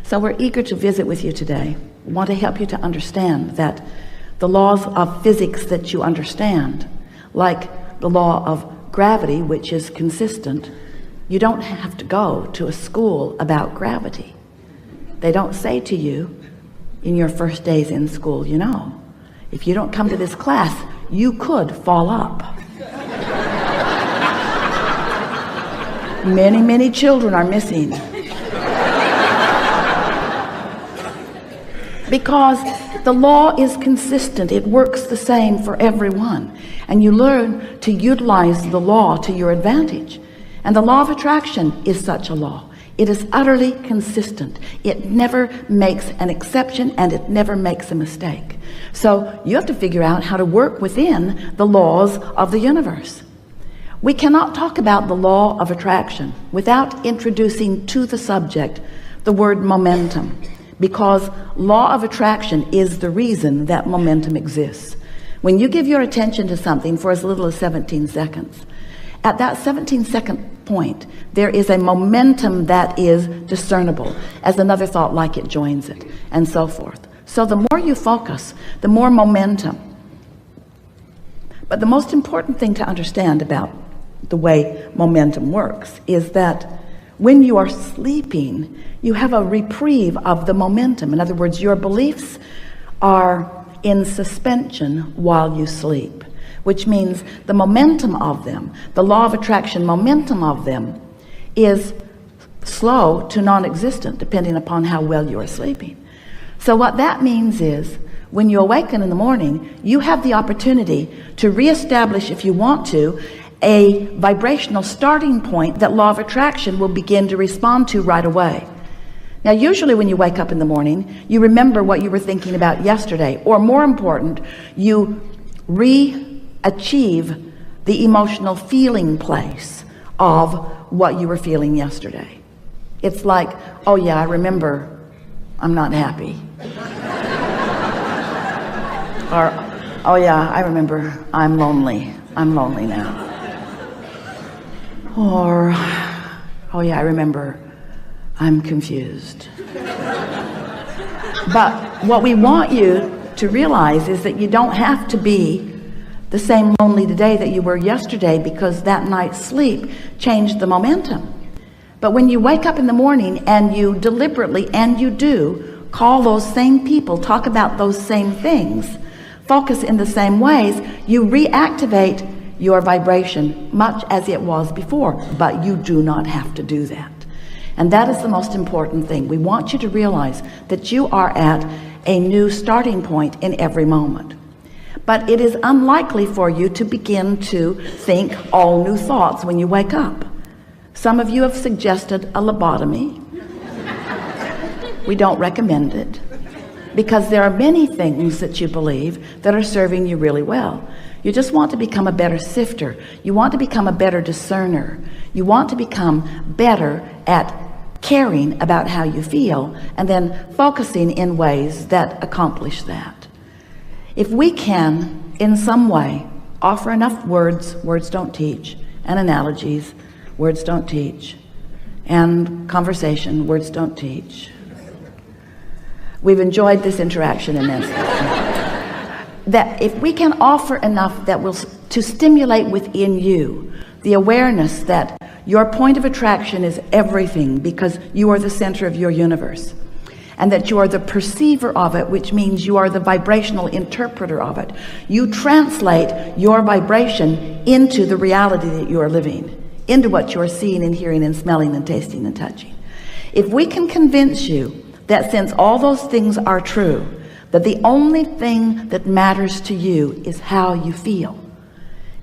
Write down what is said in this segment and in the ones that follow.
So we're eager to visit with you today. We want to help you to understand that the laws of physics that you understand, like the law of gravity, which is consistent, you don't have to go to a school about gravity. They don't say to you in your first days in school, you know, if you don't come to this class, you could fall up. Many children are missing because the law is consistent. It works the same for everyone, and you learn to utilize the law to your advantage. And the law of attraction is such a law. It is utterly consistent. It never makes an exception, and it never makes a mistake. So you have to figure out how to work within the laws of the universe. We cannot talk about the law of attraction without introducing to the subject the word momentum, because law of attraction is the reason that momentum exists. When you give your attention to something for as little as 17 seconds, at that 17-second point, there is a momentum that is discernible as another thought like it joins it, and so forth. So the more you focus, the more momentum. But the most important thing to understand about the way momentum works is that when you are sleeping, you have a reprieve of the momentum. In other words, your beliefs are in suspension while you sleep, which means the momentum of them, the law of attraction momentum of them, is slow to non-existent depending upon how well you are sleeping. So what that means is when you awaken in the morning, you have the opportunity to reestablish, if you want to, a vibrational starting point that law of attraction will begin to respond to right away. Now, usually when you wake up in the morning, you remember what you were thinking about yesterday, or more important, you achieve the emotional feeling place of what you were feeling yesterday. It's like, oh yeah, I remember I'm not happy. Or, oh yeah, I remember I'm lonely now. Or, oh yeah, I remember I'm confused. But what we want you to realize is that you don't have to be the same lonely today that you were yesterday, because that night's sleep changed the momentum. But when you wake up in the morning and you deliberately, and you do, call those same people, talk about those same things, focus in the same ways, you reactivate your vibration much as it was before. But you do not have to do that. And that is the most important thing. We want you to realize that you are at a new starting point in every moment. But it is unlikely for you to begin to think all new thoughts when you wake up. Some of you have suggested a lobotomy. We don't recommend it, because there are many things that you believe that are serving you really well. You just want to become a better sifter. You want to become a better discerner. You want to become better at caring about how you feel, and then focusing in ways that accomplish that. If we can, in some way, offer enough words don't teach, and analogies, words don't teach, and conversation, words don't teach. We've enjoyed this interaction immensely. That if we can offer enough that will to stimulate within you the awareness that your point of attraction is everything, because you are the center of your universe, and that you are the perceiver of it, which means you are the vibrational interpreter of it. You translate your vibration into the reality that you are living, into what you are seeing and hearing and smelling and tasting and touching. If we can convince you that since all those things are true, that the only thing that matters to you is how you feel.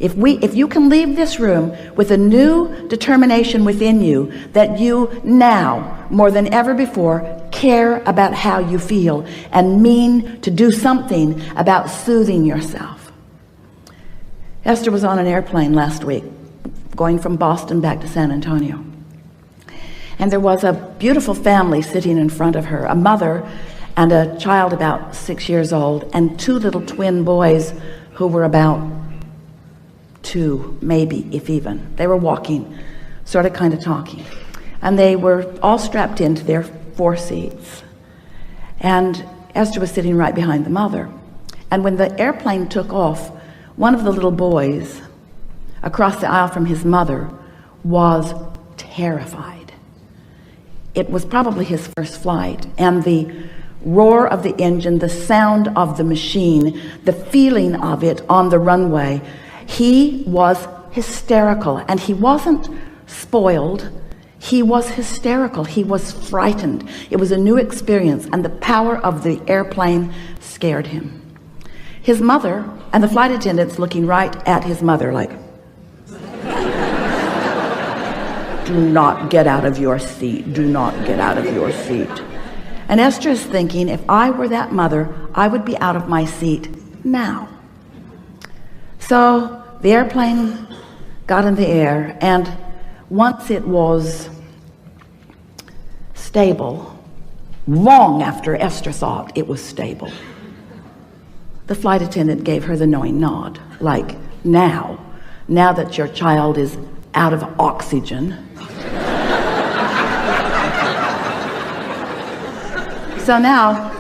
If you can leave this room with a new determination within you that you now, more than ever before, care about how you feel and mean to do something about soothing yourself. Esther was on an airplane last week going from Boston back to San Antonio, and there was a beautiful family sitting in front of her, a mother and a child about 6 years old, and two little twin boys who were about 2, maybe, if even. They were walking, sort of kind of talking, and they were all strapped into their 4 seats, and Esther was sitting right behind the mother. And when the airplane took off, one of the little boys across the aisle from his mother was terrified. It was probably his first flight, and the roar of the engine, the sound of the machine, the feeling of it on the runway, he was hysterical. And he wasn't spoiled, he was hysterical. He was frightened. It was a new experience, and the power of the airplane scared him. His mother and the flight attendants looking right at his mother like, do not get out of your seat, do not get out of your seat. And Esther is thinking, if I were that mother, I would be out of my seat now. So the airplane got in the air, and once it was stable, long after Esther thought it was stable, the flight attendant gave her the knowing nod, like, now that your child is out of oxygen. So now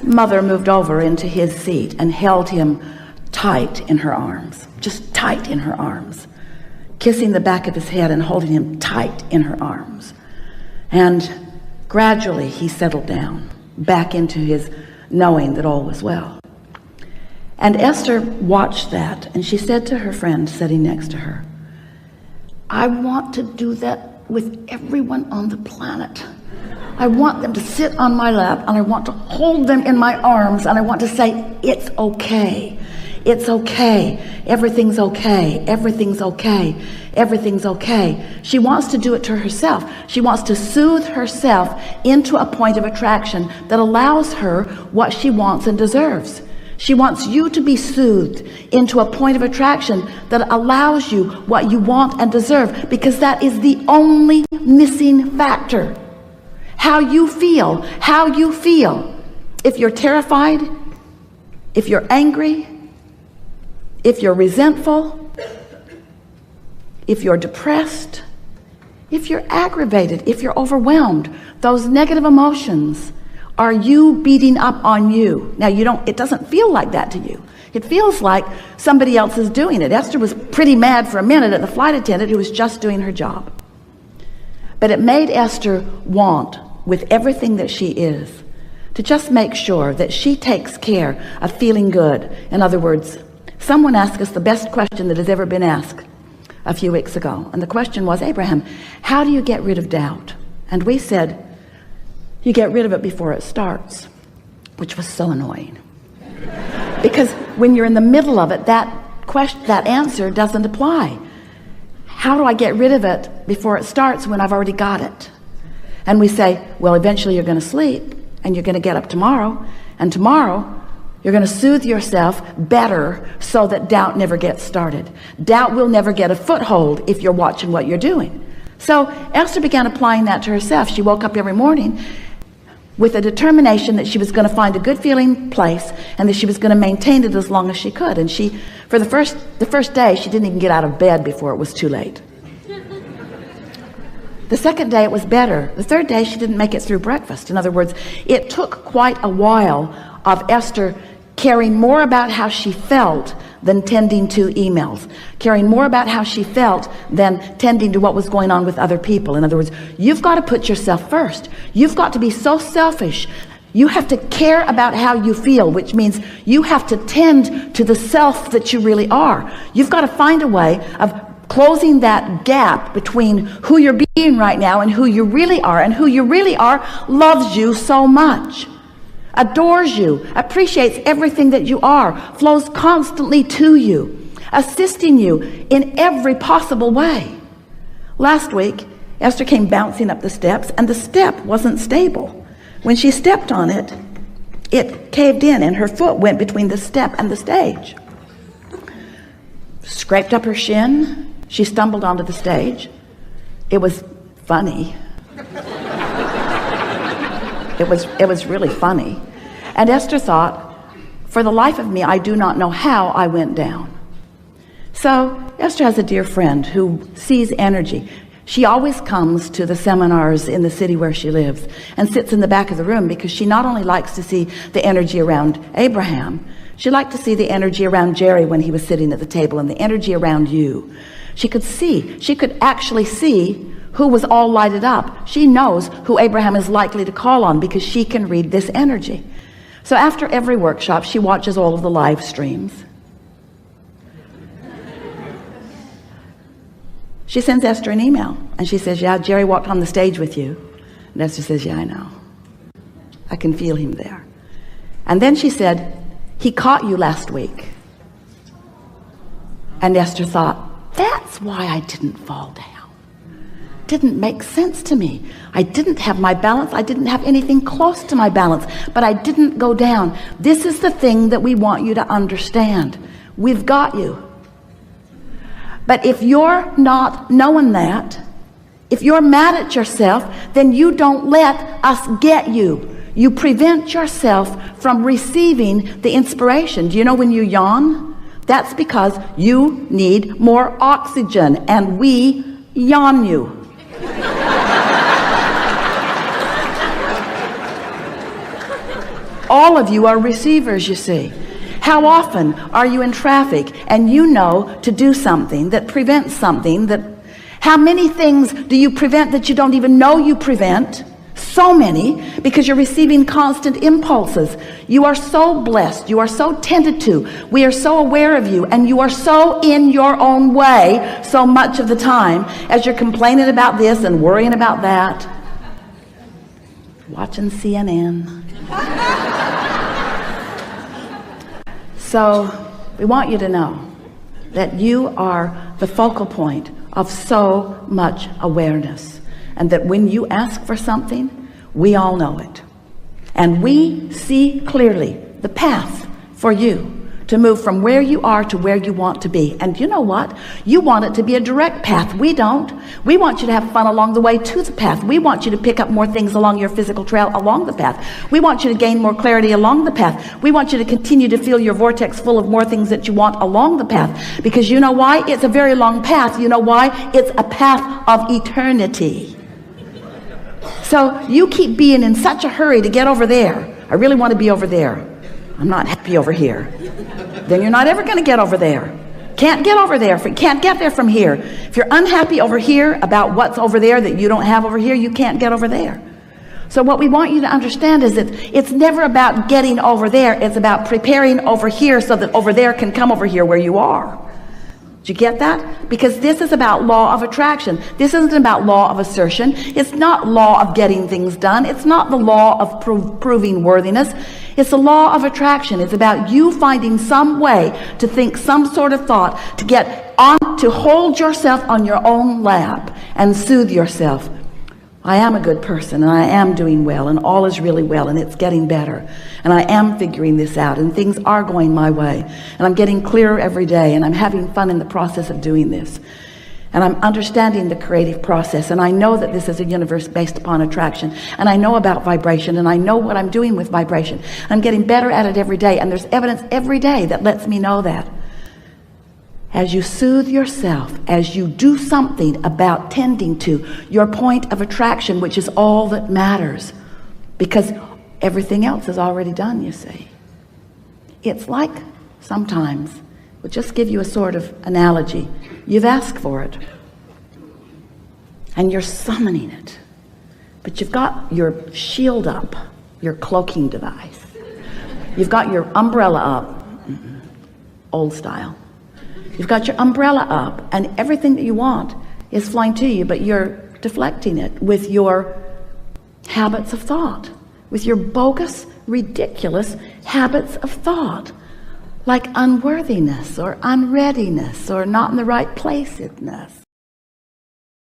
mother moved over into his seat and held him tight in her arms, just tight in her arms, kissing the back of his head and holding him tight in her arms. And gradually he settled down back into his knowing that all was well. And Esther watched that, and she said to her friend sitting next to her, I want to do that with everyone on the planet. I want them to sit on my lap, and I want to hold them in my arms, and I want to say, it's okay. It's okay. Everything's okay. Everything's okay. Everything's okay. She wants to do it to herself. She wants to soothe herself into a point of attraction that allows her what she wants and deserves. She wants you to be soothed into a point of attraction that allows you what you want and deserve, because that is the only missing factor. How you feel, how you feel. If you're terrified, if you're angry, if you're resentful, if you're depressed, if you're aggravated, if you're overwhelmed, those negative emotions are you beating up on you. Now it doesn't feel like that to you. It feels like somebody else is doing it. Esther was pretty mad for a minute at the flight attendant who was just doing her job. But it made Esther want, with everything that she is, to just make sure that she takes care of feeling good. In other words, someone asked us the best question that has ever been asked a few weeks ago. And the question was, Abraham, how do you get rid of doubt? And we said, you get rid of it before it starts, which was so annoying. Because when you're in the middle of it, that answer doesn't apply. How do I get rid of it before it starts when I've already got it? And we say, well, eventually you're going to sleep, and you're going to get up tomorrow, and tomorrow you're going to soothe yourself better so that doubt never gets started. Doubt will never get a foothold if you're watching what you're doing. So Esther began applying that to herself. She woke up every morning with a determination that she was going to find a good feeling place, and that she was going to maintain it as long as she could. And she, for the first day, she didn't even get out of bed before it was too late. The second day it was better. The third day she didn't make it through breakfast. In other words, it took quite a while of Esther caring more about how she felt than tending to emails, caring more about how she felt than tending to what was going on with other people. In other words, you've got to put yourself first. You've got to be so selfish. You have to care about how you feel, which means you have to tend to the self that you really are. You've got to find a way of closing that gap between who you're being right now and who you really are. And who you really are loves you so much, adores you, appreciates everything that you are, flows constantly to you, assisting you in every possible way. Last week, Esther came bouncing up the steps, and the step wasn't stable. When she stepped on it, it caved in, and her foot went between the step and the stage. Scraped up her shin. She stumbled onto the stage. It was funny. It was really funny. And Esther thought, for the life of me, I do not know how I went down. So Esther has a dear friend who sees energy. She always comes to the seminars in the city where she lives and sits in the back of the room because she not only likes to see the energy around Abraham, she liked to see the energy around Jerry when he was sitting at the table, and the energy around you. She could actually see who was all lighted up. She knows who Abraham is likely to call on because she can read this energy. So after every workshop, she watches all of the live streams. She sends Esther an email and she says, yeah, Jerry walked on the stage with you. And Esther says, yeah, I know. I can feel him there. And then she said, he caught you last week. And Esther thought, that's why I didn't fall down. Didn't make sense to me. I didn't have my balance. I didn't have anything close to my balance, but I didn't go down. This is the thing that we want you to understand. We've got you. But if you're not knowing that, if you're mad at yourself, then you don't let us get you. You prevent yourself from receiving the inspiration. Do you know when you yawn? That's because you need more oxygen, and we yawn you. All of you are receivers, you see. How often are you in traffic and you know to do something that prevents something that, how many things do you prevent that you don't even know you prevent? So many, because you're receiving constant impulses. You are so blessed. You are so tended to. We are so aware of you, and you are so in your own way so much of the time as you're complaining about this and worrying about that. Watching CNN. So we want you to know that you are the focal point of so much awareness, and that when you ask for something, we all know it, and we see clearly the path for you to move from where you are to where you want to be. And you know what? You want it to be a direct path. We don't. We want you to have fun along the way to the path. We want you to pick up more things along your physical trail along the path. We want you to gain more clarity along the path. We want you to continue to feel your vortex full of more things that you want along the path, because you know why? It's a very long path. You know why? It's a path of eternity. So you keep being in such a hurry to get over there. I really want to be over there. I'm not happy over here. Then you're not ever going to get over there. Can't get over there. Can't get there from here. If you're unhappy over here about what's over there that you don't have over here, you can't get over there. So what we want you to understand is that it's never about getting over there. It's about preparing over here so that over there can come over here where you are. Did you get that? Because this is about law of attraction. This isn't about law of assertion. It's not law of getting things done. It's not the law of proving worthiness. It's the law of attraction. It's about you finding some way to think some sort of thought, to get on, to hold yourself on your own lap and soothe yourself. I am a good person, and I am doing well, and all is really well, and it's getting better, and I am figuring this out, and things are going my way, and I'm getting clearer every day, and I'm having fun in the process of doing this, and I'm understanding the creative process, and I know that this is a universe based upon attraction, and I know about vibration, and I know what I'm doing with vibration. I'm getting better at it every day, and there's evidence every day that lets me know that. As you soothe yourself, as you do something about tending to your point of attraction, which is all that matters, because everything else is already done, you see. It's like sometimes, we'll just give you a sort of analogy. You've asked for it, and you're summoning it, but you've got your shield up, your cloaking device. You've got your umbrella up, old style. You've got your umbrella up, and everything that you want is flying to you, but you're deflecting it with your habits of thought, with your bogus, ridiculous habits of thought, like unworthiness or unreadiness or not in the right placeness.